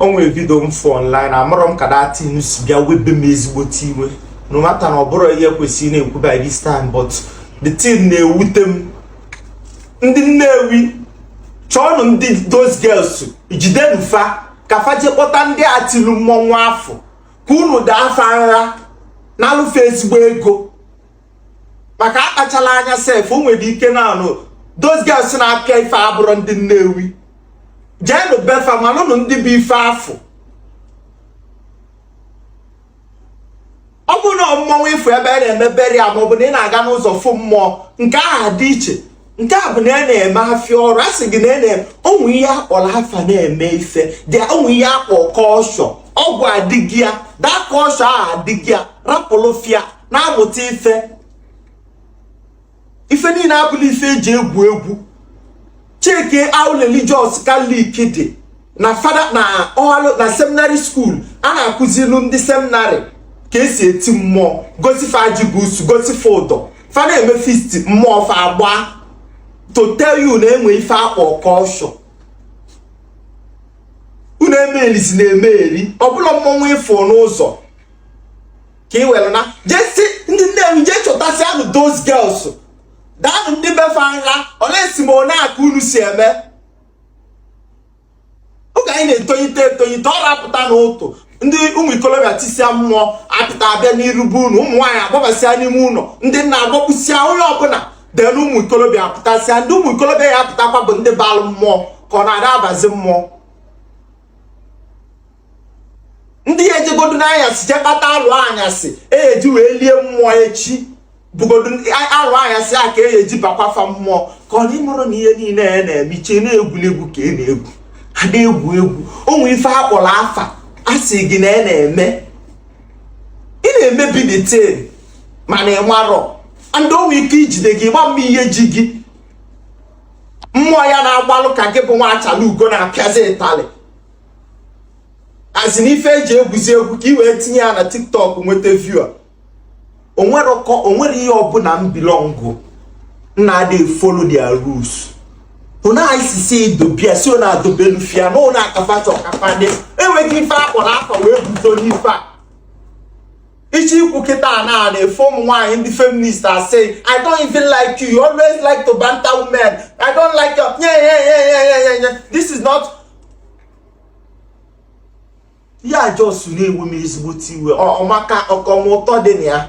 onwe video mfo online amarom ka that thing si bia webe m ezigbo tiwe no matter na oboro ihe kwesị na-ekwu by this time but the thing na-ewute m ndị Nnewi chọọnụ ndị those girls ijidenu fa ka fa je kpọta ndị atilu mmọnwụ afọ ka unu da afa nra na alụfe ezigbo ego maka akpachala anya sef o nwere ike na anụ those girls na-apịa ife abụrụ ndị Nnewi jenu befa manụnụ ndị bụ ife afọ ọ bụ na mmọnwụ ifo ebe a na-eme beria maọbụ na ị na-aga n'ụzọ fụ mmụọ nke ahụ dị iche nke a bụ na ị na-eme afịa ọrụ a sị gị na ị na-eme onwe ihe akpọrọ afa na-eme ife dị onwe ihe akpọ kọshọ ọgwụ adịghị ya daa kọshọ ahụ adịghị ya rapụlụ fịa na-amụta ife niile abụla ife eji egwu egwu cheke how religious Catholic dị na fada na ọhalụ na seminary school a na-akụzilu ndị seminary ka esi eti mmụọ gosife ajibusu gosife ụdọ fa na-eme fist mmụọ fa agba to tell you na enwe ife akpọ kọshọ unu emelizi na-emeri ọbụla mmọnwụ ifo n'ụzọ ka ị were na jesi ndị Nnewi je chọtasị anụ those girls daanụ ndị befa nra olesi ma ona aka unu si eme oge anyị na-etonyite ọ rapụta n'ụtụ ndị ụmụ ikolobịa tisịa mmụọ apụta abịa n'irube unu ụmụ nwaanyị agbabasịa n'ime ụlọ ndị nna agbakpụsịa onye ọbụla den ụmụ ikolobịa apụtasịa ndị ụmụ ikolobịa ya apụtakwa bụ ndị balụ mmụọ ka ọ na-ada abazi mmụọ ndị ya ejegodu n'anyasị je kpata alụ anyasị eji wee lie mmụọ echi bugodu alụ anyasị a ka eji bakwafa mmụọ ka ọ n'ịmụrụ na ihe niile ya na-eme iche na-egwuregwu ka ị na-egwu ha na-egwu egwu onwe ife akpọrọ afa a sị gị na ị na-eme ị na-emebi deten mana ị marọ ndị onwe ike ijide gị gba mma ihe ji gị mmụọ ya na-agbalụ ka gị bụ nwa achala ugo na-apịazi ịtalị azị n'ife eji egwuzi egwu ka ị wee tinye ya na TikTok nweta viewer onwere ihe ọbụla m bilọngụ na-adị follow their rules una isisi dobia si ona adobelu fia no na akafacha okapade enweghị ife akpọrọ afa wee buzo n'ife a ichi ikwu kita na form nwaanyị ndị feminists are saying I don't even like you, you always like to banter women, I don't like your yeah. This is not ya just na-ewu m ezigbo tiwe ọmaka ọkọmụtọ dị na ya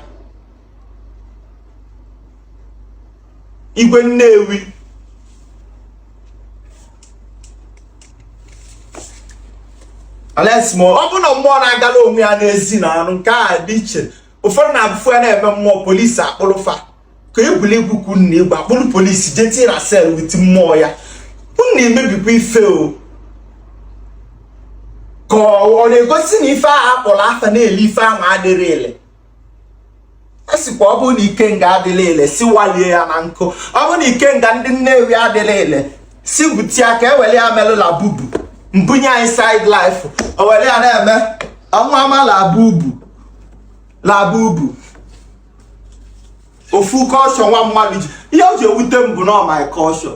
igwe Nnewi Alex mo ọ bụ na mmụọ na-agala onwe ya n'ezi na anụ nke a dị iche ụfọdụ na-abụfu ya na-eme mmụọ polisi akpụrụfa ka egwuregwu kwu na egwu akpụrụ polisi jeti na sel wit mmụọ ya unu na-emebikwa ife o ka ọ na-egosi na ife ahụ akpọrọ afa na-ele ife ahụ adịrị ele esikwa ọ bụ na ike nga adịrị ele si walie ya na nkụ ọ bụ na ike nga ndị Nnewi adịrị ele si butia ka ewele ya melụla bubu mbunye anyị side life o were ya na-eme ọnwa ama labubu ofu kọshọ nwa mmadụ ji ihe o ji ewute m bụ na my kọshọ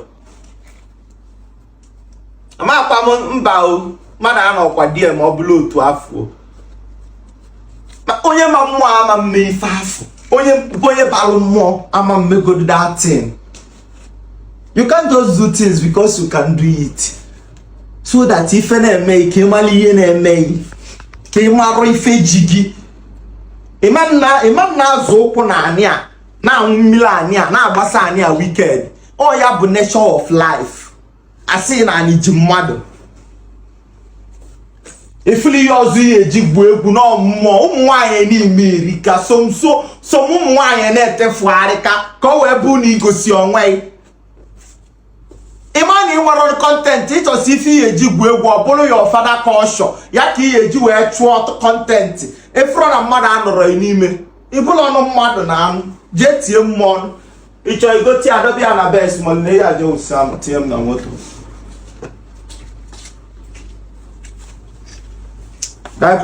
amakwa m mba o mmadụ anọkwa die ma ọ bụla otu afọ onye ma mmụọ ama mme ife afọ onye balụ mmụọ ama mmegodo that thing. You can't just do things because you can do it. So that if na-eme ike mali ihe na-eme ka ịmarụ ife ji gị imam na-azụ ụkwụ na anị a na mmiri anị a na-agbasa anị a wicked ọ ya bụ nature of life asị na anyị ji mmadụ ifuli ihe ọzọ ihe eji gbuo egwu na ọmụmụ ụmụ nwaanyị n'ime eri ka som ụmụ nwaanyị na-etefugharị ka ọ wee bụ na igosi onwe Imani nwere content ịchọsi ife ihe eji gbuo egwu ọ bụrụ ya fada kọshọ ya ka ihe eji wee chụọ content efuro na mmadụ anọrọ n'ime ibụlọ ọnụ mmadụ na anụ jee tie mmụọ ịchọ igoti adobe ya na bes ma na ya je osam tie m na moto Dai